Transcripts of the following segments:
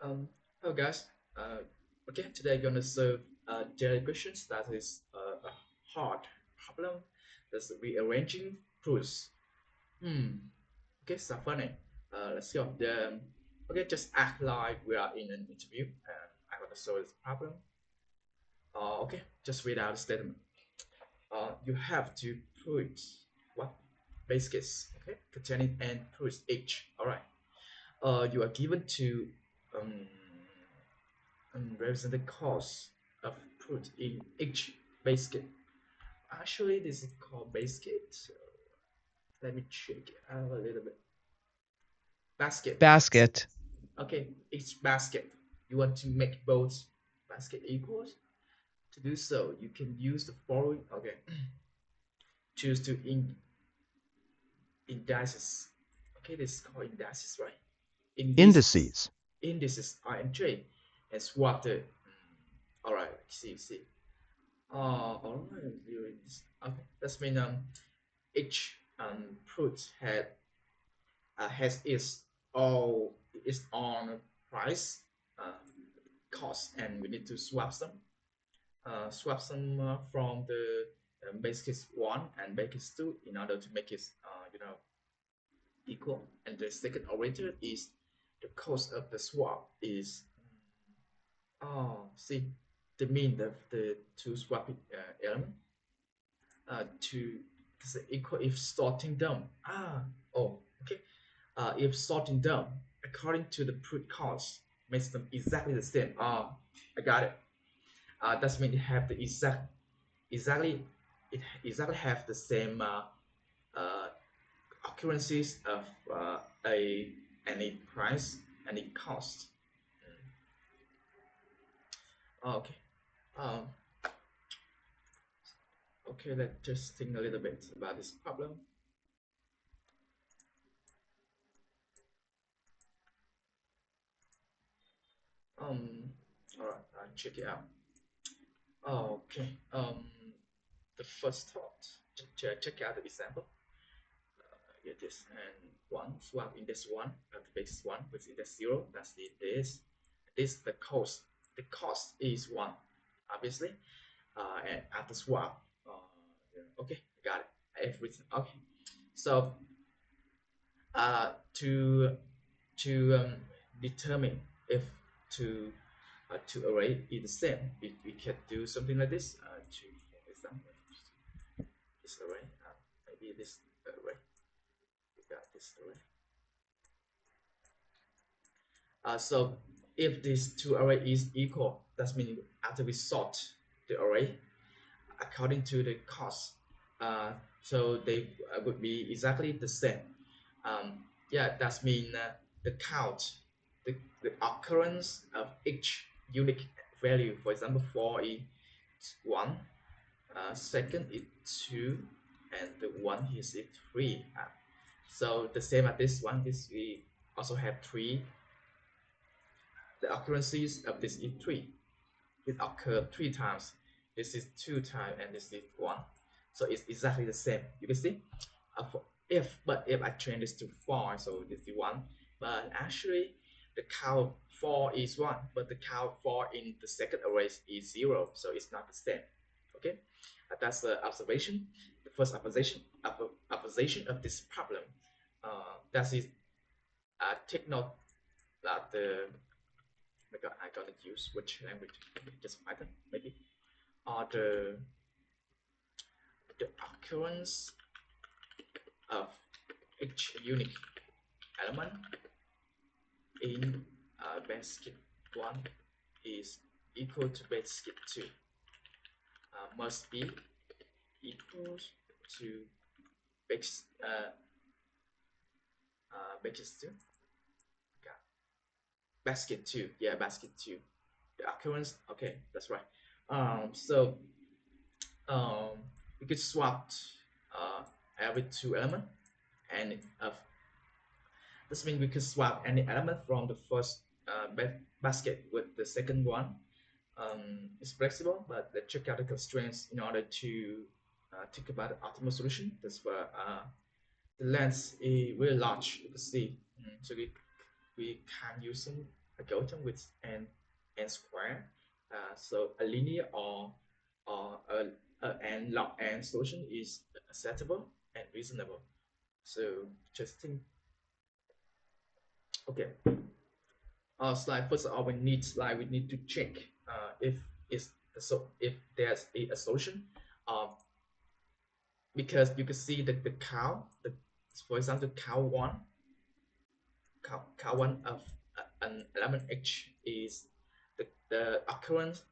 Hello guys. Okay, today I'm gonna solve daily questions that is a hard problem. That's rearranging proofs. Hmm. Okay, so funny. Let's go. Okay, just act like we are in an interview and I'm gonna solve this problem. Okay, just read out the statement. You have to put what baskets, okay, containing and proofs each. All right. You are given to um represent the cost of fruit in each basket. Actually, this is called basket. So let me check it out a little bit. Basket. Basket. Okay, each basket. You want to make both basket equals. To do so, you can use the following. Okay, choose to indices. Okay, this is called indices, right? Indices. Indices. Indices INJ and swap the. All right, see. All right, viewing this. Okay, that's mean each fruit has its own price, uh, cost, and we need to swap some from the basic one and basic two in order to make it equal. And the second operator is the cost of the swap is see the mean of the two swapping element to equal if sorting them. Okay. If sorting them according to the put cost makes them exactly the same. I got it. That means it have the exactly exactly have the same uh, occurrences of a any price, any cost. Okay. Um, okay, let's just think a little bit about this problem. Um, all right, I'll check it out. Okay. The first thought. Check out the example. Get this and one swap index one at the base one with index zero. That's the this. This the cost. The cost is one, obviously. And after swap, yeah, okay, got it. Everything okay. So to determine if two array is the same, we can do something like this. To for example, this array, maybe this array, we got this array. So if these two array is equal, that means after we sort the array according to the cost, uh, so they would be exactly the same. Yeah, that means the count, the occurrence of each unique value. For example, 4 is 1, second is 2, and the 1 is 3. So the same as this one, this we also have 3. The occurrences of this is 3. It occurred 3 times. This is 2 times, and this is 1. So it's exactly the same. You can see. If I change this to 4, so this is 1. But actually, the count 4 is 1, but the count 4 in the second array is 0, so it's not the same. Okay, that's the observation. The first observation of this problem. That is, take note that I gonna use which language? Just Python, maybe. Or the occurrence of each unique element in basket one is equal to basket two. Must be equals to base basket two. Okay. Basket two. Yeah, basket two. The occurrence. Okay, that's right. So um, we could swap uh, every two element and this means we could swap any element from the first basket with the second one. It's flexible, but let's check out the constraints in order to think about the optimal solution. That's where the length is really large. You can see, so we can use some algorithm with n square. So a linear or n log n solution is acceptable and reasonable. So just think, okay. Slide first of all, we need to check if is so if there's a solution. Um, because you can see that the cow, for example, cow one of an element h is the occurrences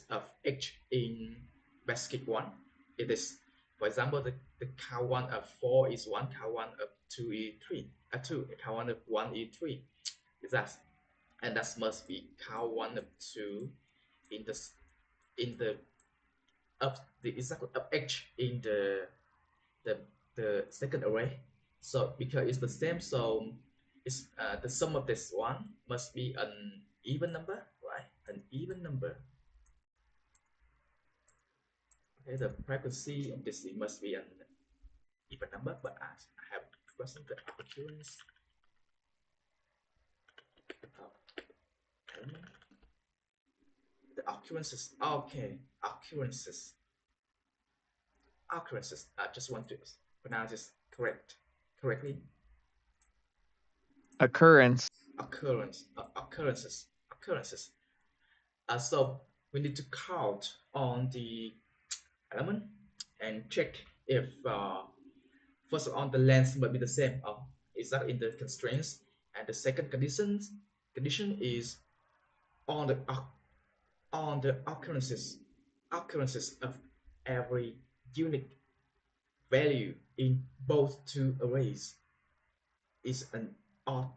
of h in basket one. It is, for example, the cow one of 4 is 1, cow one of 2 is 3, 2, cow one of 1 is 3. Is that, and that must be cow one of 2 in the of the exact of h in the the second array. So because it's the same, so it's the sum of this one must be an even number, right? An even number. Okay, the frequency of this must be an even number, but I have question the occurrence of element. The occurrences. Okay, occurrences. I just want to pronounce this correctly. Occurrence. Occurrences. So we need to count on the element and check if first of all the length must be the same. Is that in the constraints? And the second condition is on the occurrences of every unique value in both two arrays is an odd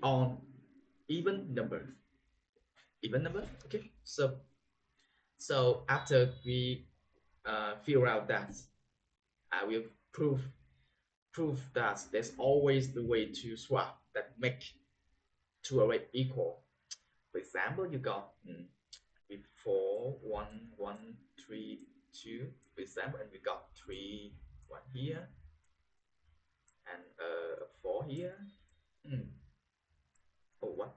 on even number. Okay. So after we figure out that, I will prove that there's always the way to swap that make two array equal. For example, you got before 1 1 3 2, for example, and we got 3 1 here and 4 here. Mm. Oh, what?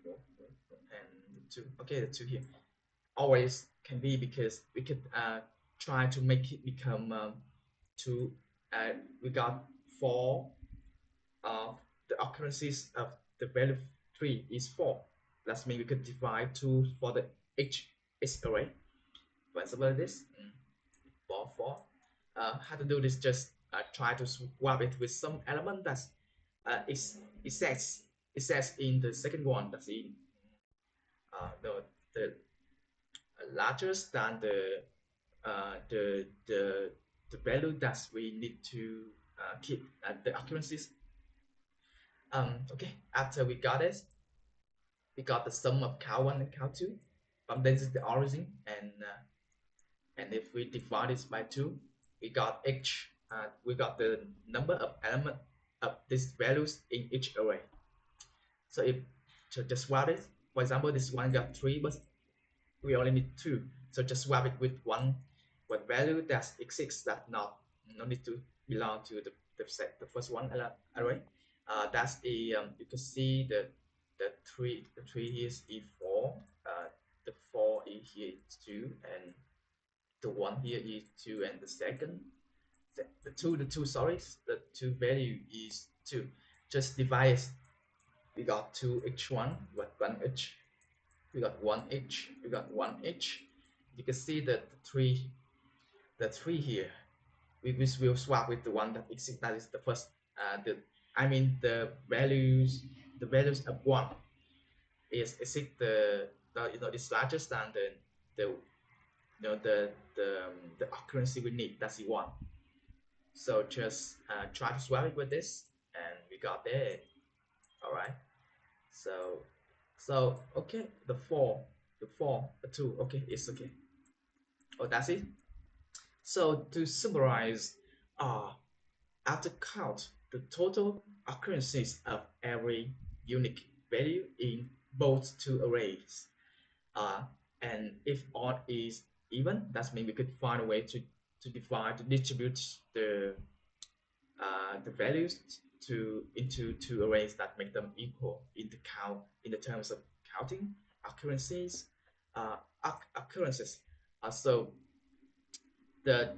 4, 4, 4, and 2. Okay, the 2 here. Always can be because we could try to make it become 2. We got 4. The occurrences of the value 3 is 4. That means we could divide 2 for the h array. For example, this 4 4. How to do this? Just try to swap it with some element that's it says in the second one, that's in the largest than the value that we need to keep the occurrences. Okay, after we got it, we got the sum of cow one and cow two. This is the origin, and if we divide this by 2, we got h. We got the number of element of these values in each array. So if to just swap it, for example, this one got 3, but we only need 2. So just swap it with one value that exists that no need to belong to the first one array. That's a you can see the 3 here is e4, the 4 is here is 2, and the 1 here is 2, and the second the 2 sorry, the 2 value is 2. Just divide, we got 2h1, but 1h, we got 1h, we got 1h. You can see that the 3 here, we will swap with the one that exists, that is the first I mean the values of 1 is exist is larger than the the occurrence we need, that's the 1. So just try to swap it with this, and we got there. All right. So okay, the 2. Okay, it's okay. Oh, that's it. So to summarize, uh, after count the total occurrences of every unique value in both two arrays, uh, and if odd is even, that means we could find a way to divide, to distribute the values into two arrays that make them equal in the terms of counting occurrences. uh, Occurrences. So the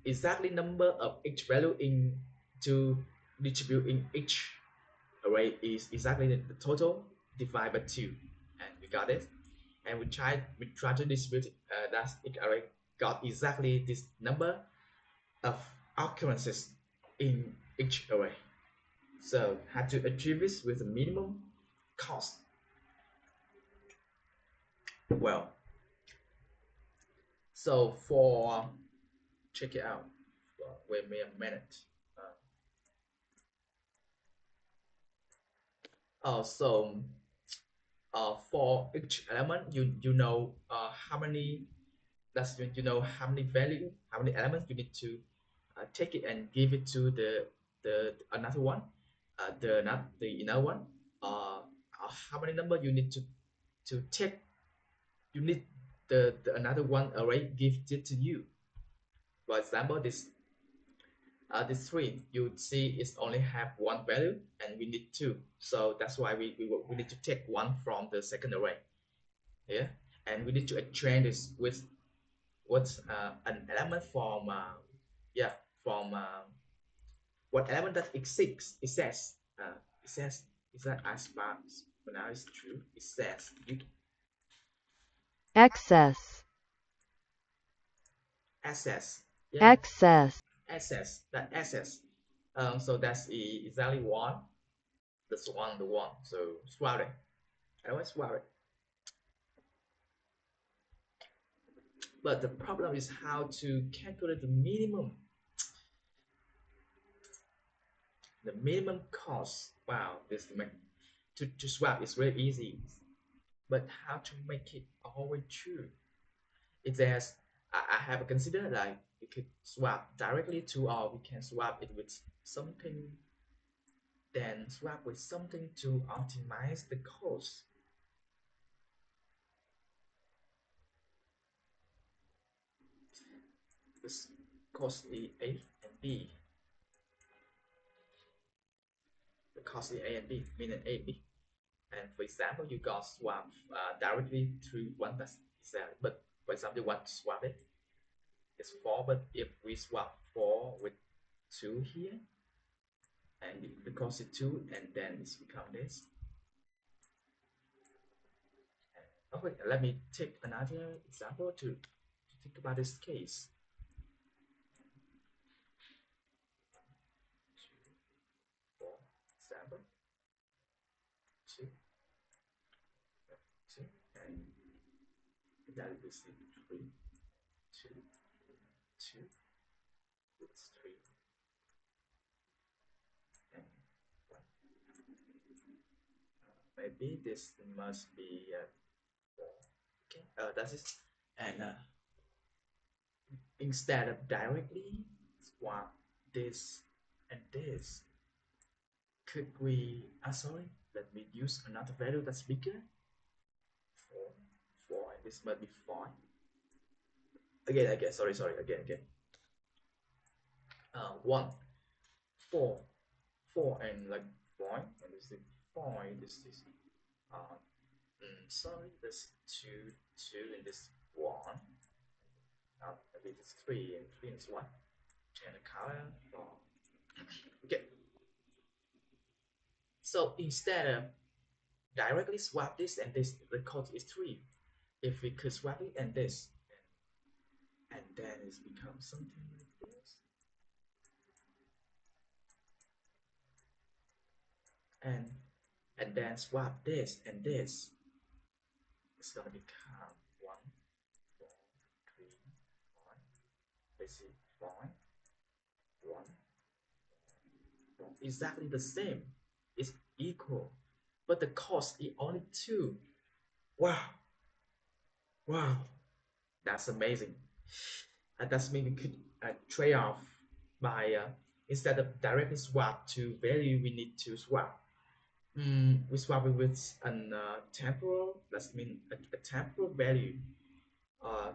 exactly number of each value in to distribute in each array is exactly the total divided by 2, and we got it. And we try to distribute that each array got exactly this number of occurrences in each array. So had to achieve this with a minimum cost. Well, so for check it out. Wait me a minute. So for each element, you know how many that's you know how many value, how many elements you need to take it and give it to the another one, the not the inner one. How many number you need to take, you need the another one array give it to you. For example, this three, you see it's only have one value and we need two, so that's why we need to take one from the second array. Yeah, and we need to exchange this with what's an element from yeah from what element that exists. It says is that as far as now it's true, it says excess, access. Yeah, excess, access, that access. So that's exactly one. That's one, the one. So swap it. I always swap it. But the problem is how to calculate the minimum cost. Wow, this to swap is very easy, but how to make it always true? If there's I have considered like we could swap directly to, or we can swap it with something, then swap with something to optimize the cost. This cost A and B. The cost A and B, meaning A, B. And for example, you got swap directly through one that's exact, but for example, you want to swap it, it's 4, but if we swap 4 with 2 here, and the cost is 2, and then it's become this. Okay, let me take another example to think about this case. 2, 4, 7, 2, 2, and that is 3, 2, 2, it's 3, and 1. Maybe this must be 4. Okay, that's it. And instead of directly swap this and this, could we, sorry, let me use another value that's bigger. 4, 4, and this must be 5. Again, sorry, again. 1, 4, 4, and like 5, and this is 5, this is, sorry, this 2, 2, and this 1. Maybe this 3, and 3 is 1. Change the color. Okay. So instead of directly swap this and this, the code is 3. If we could swap it and this, and then it's become something like this, and then swap this and this, it's gonna become 1, 4, 3, 5. Let's see, 5, 1, 4. Exactly the same. It's equal, but the cost is only 2. Wow, wow, that's amazing. That means we could trade off by instead of directly swap to value we need to swap. We swap it with a temporal, that means a temporal value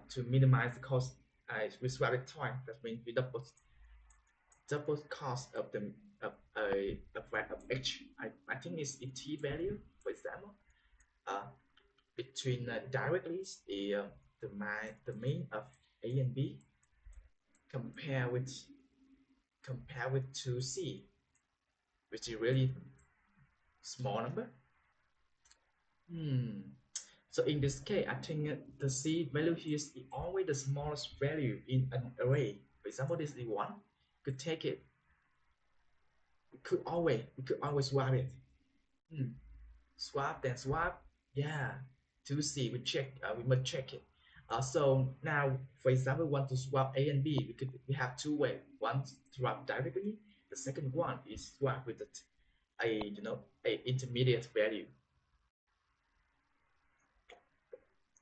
to minimize the cost. We swap it twice, that means we double cost of the of of h. I think it's a t value, for example, uh, between directly the mean of a and b compare with 2c, which is really small number. So in this case, I think the c value here is always the smallest value in an array. For example, this is 1. Could take it. We could always swap it. Swap, then swap. Yeah, 2c. We must check it. So now, for example, want to swap a and b. We have two ways. One, swap directly. The second one is swap with a intermediate value.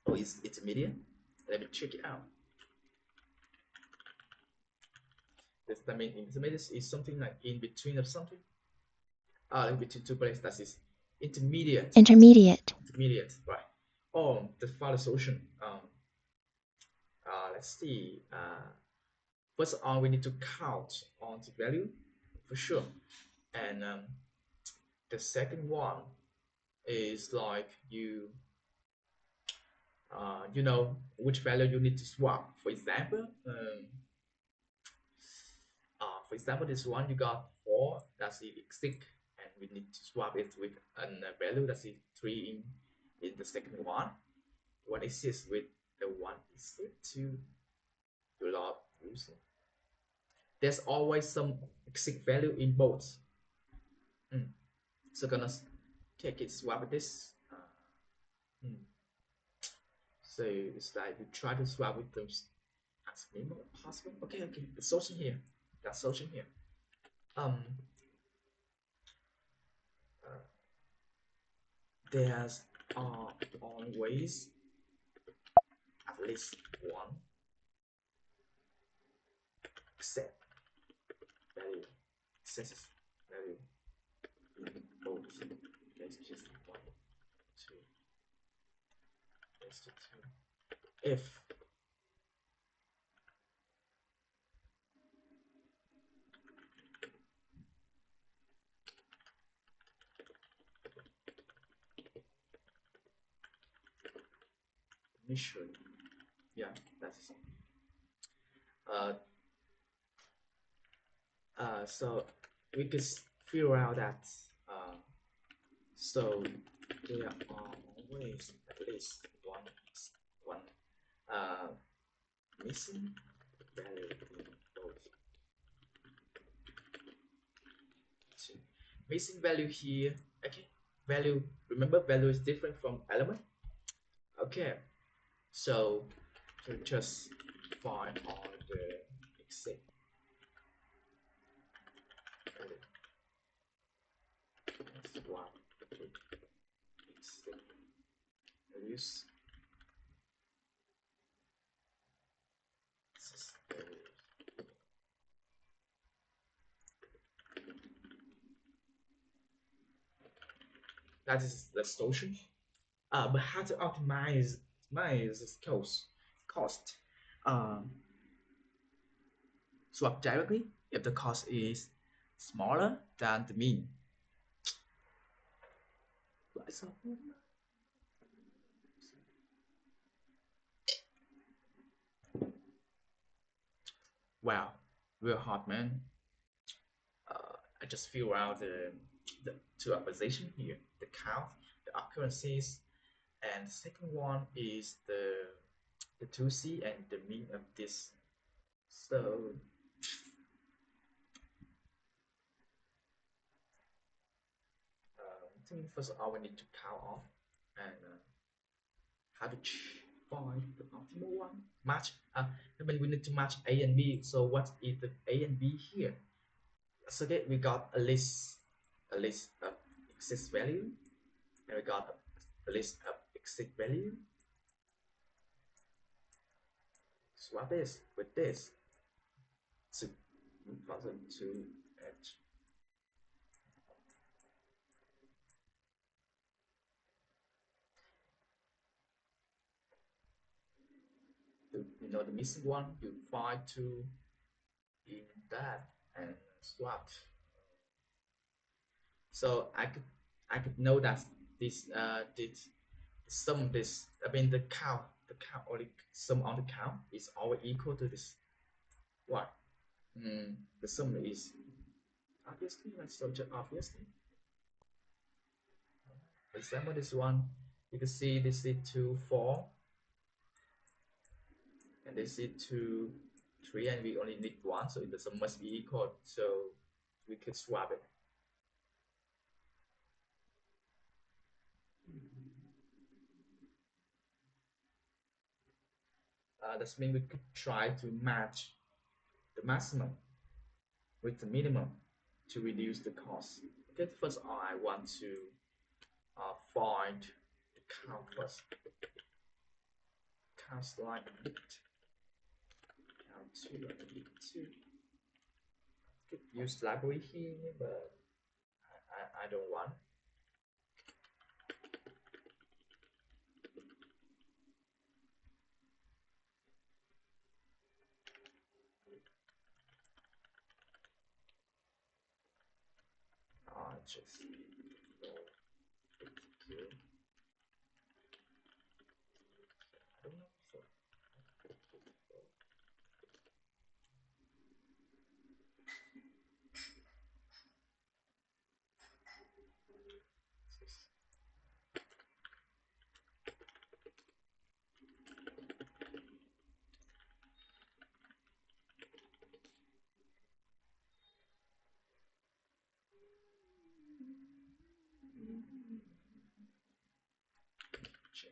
Oh, it's intermediate. Let me check it out. This, I mean, intermediate is something like in between of something. In between two places. That is intermediate. Intermediate. Intermediate, right? Oh, the file solution. Let's see. First of all, we need to count on the value for sure, and the second one is like you know which value you need to swap. For example, this one you got 4, that's the exit, and we need to swap it with a value that's 3 in the second one. What exists with the one exit to log using. There's always some exit value in both. So gonna take it, swap this. So it's like we try to swap with them as minimal as possible. Okay, the solution here. That solution here. There's always at least one set value, excess value in both. Let's just 1, 2. Let's do 2. If initially, yeah, that's so we could figure out that so there are always at least one missing value in both. So missing value here. Okay, value. Remember, value is different from element. Okay, so just find all the exit value. That's one exit values. That is the solution. But how to optimize this cost? Swap directly if the cost is smaller than the mean. Wow, real hard, man. I just figure out the two opposition here, the count, the occurrences, and the second one is the 2c and the mean of this. So I think first of all we need to count off and how to find the optimal one. Match. I mean we need to match A and B. So what is the A and B here? So okay, we got a list of exit value, and we got a list of exit value. Swap this with this. So 2002 H. You know the missing one, you find two in that and swap. So I could know that this sum of this, I mean the count or the sum on the count is always equal to this one. The sum is obviously, that's so just obviously. For example, this one, you can see this is 2 4 and this is 2 3, and we only need one, so the sum must be equal, so we could swap it. That means we could try to match the maximum with the minimum to reduce the cost. Okay, first I want to find the count first. Count like it. Count two. Could use library here, but I don't want. Just go here. I don't know. So check.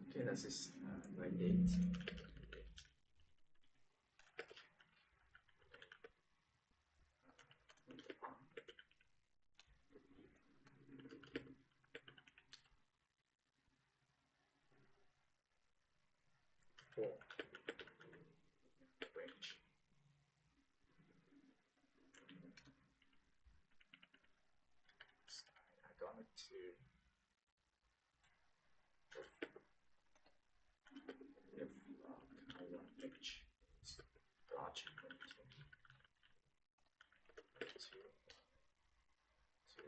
Okay, das ist my date. 4 range. I'm going to if I want range larger than 20 to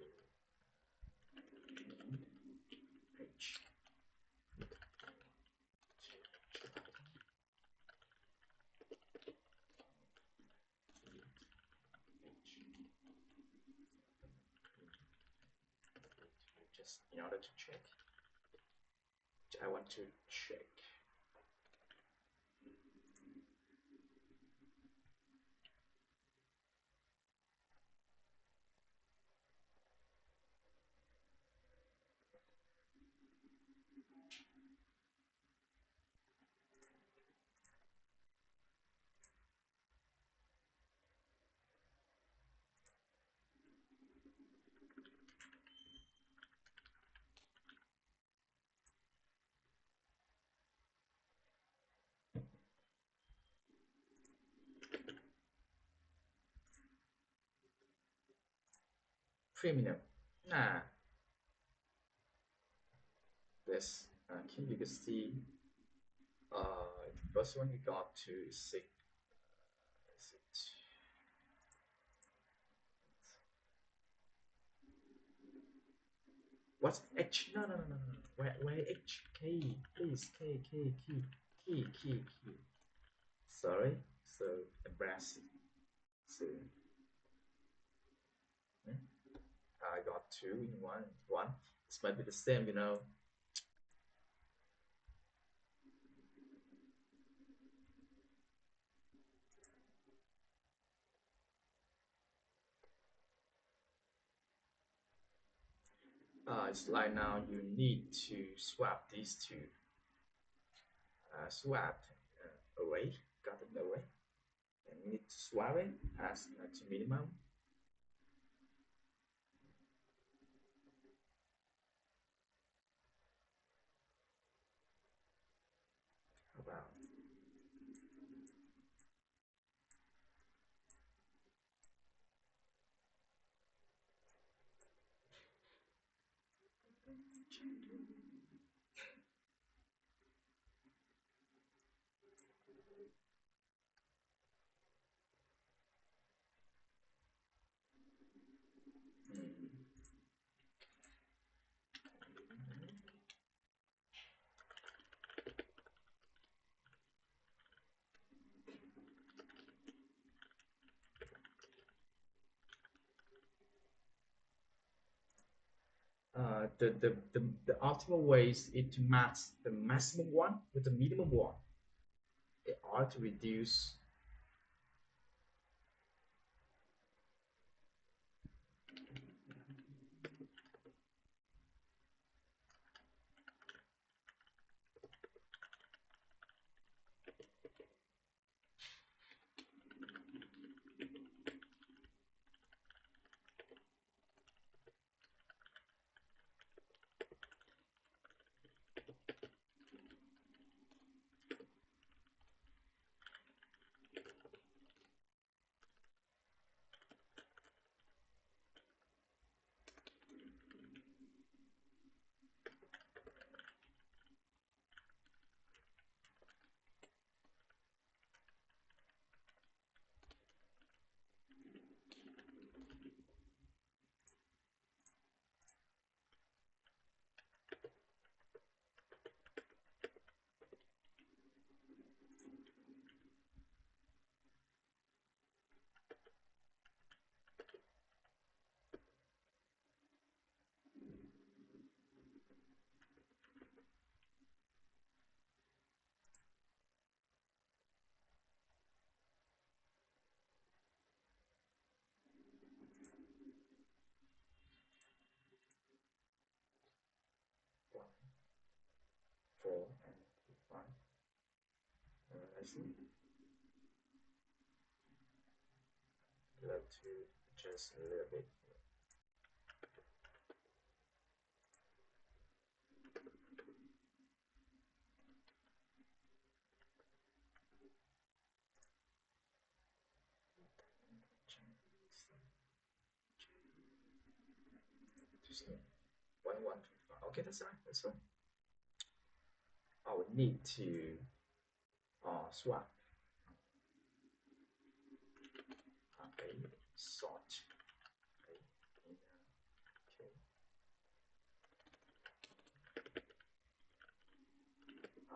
range. Just in order to check, I want to check. Criminal. Nah, this here you can see first one we got to 6 Is it? What's H? No, no, no, no, no. Where H? K, please. K, key. Sorry, so embarrassing. So hmm, I got two in one. One. This might be the same, you know. It's like now you need to swap these two. Swap array, got an array, and you need to swap it as to minimum. About the optimal way is to match the maximum one with the minimum one in order to reduce. One, four, and five. I see. Love to just a little bit. Just one, two, five. Okay, that's right. That's right. I would need to swap. Okay, sort. Okay, okay. Uh,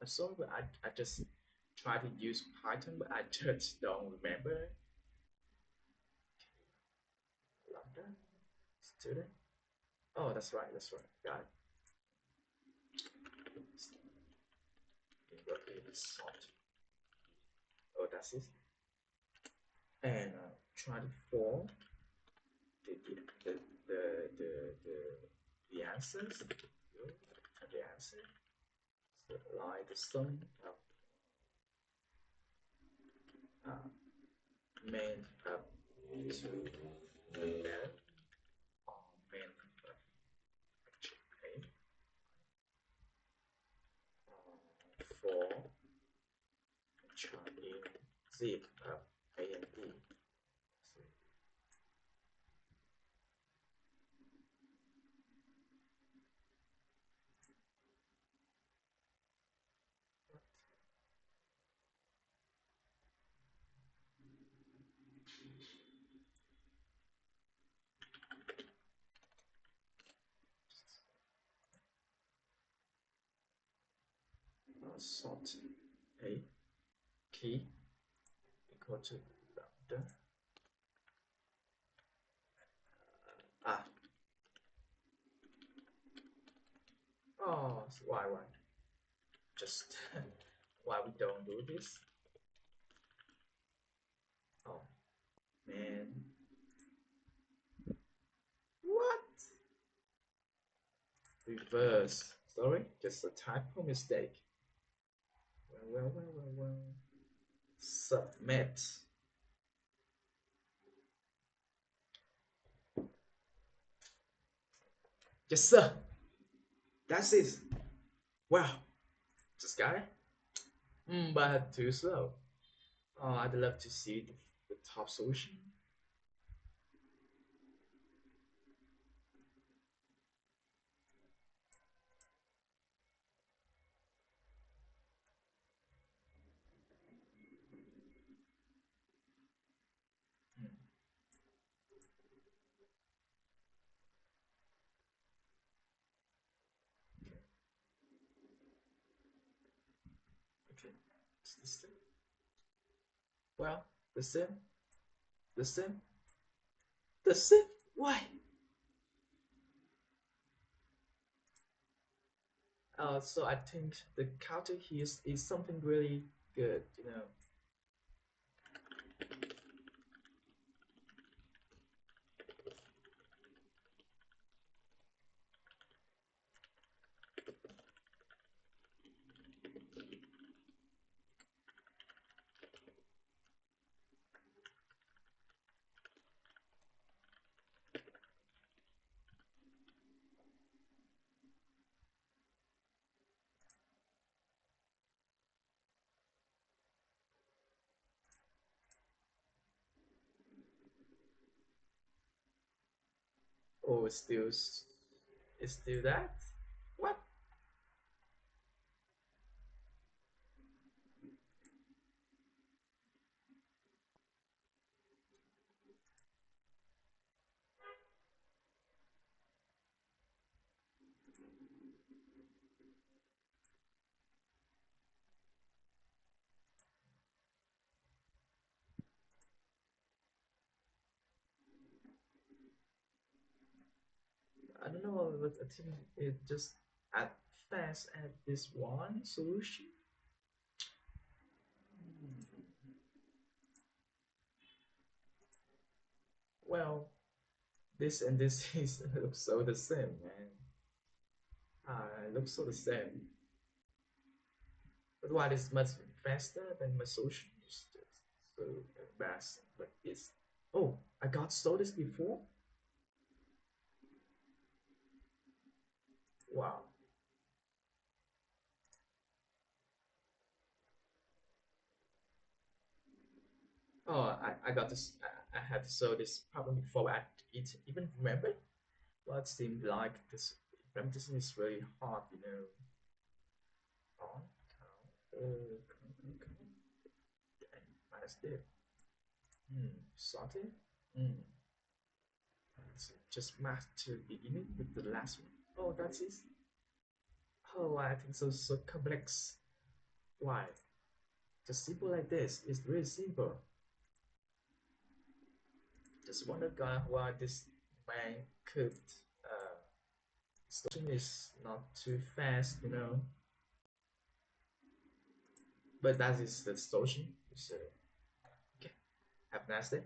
I'm sorry, but I just try to use Python, but I just don't remember. Lambda, student. Oh, that's right, that's right. Got it. Sort. Oh, that's it. And try to form the the the the the, the, the answers. The answer. So like the sum of main up to that or main up okay, for chart in zip of A and B. So, sort a key equal to lambda. Ah, oh, why? Just why we don't do this? Oh man, what? Reverse. Sorry, just a typo mistake. Well. Submit. Yes, sir. That's it. Wow, this guy. But too slow. Oh, I'd love to see the top solution. Hmm, okay. Is this thing? Well, the same, the same, the same. Why? So I think the counter here is something really good, you know. Oh, it's still that? What? I don't know, but I think it just at fast at this one solution. Hmm. Well, this and this is looks so the same, man. It looks so the same. But what is much faster than my solution is just so embarrassing like this. Oh, I got saw this before. Wow. Oh, I got this. I had to solve this problem before I even remember. Well, it seemed like this implementation is really hard, you know. On, come on. Okay, minus div. Sorted. Hmm. So just match to beginning with the last one. Oh, that's it. Oh, I think so complex. Why? Just simple like this. It's really simple. Just wonder God why this man could solution is not too fast, you know. But that is the solution. So okay. Have a nice day.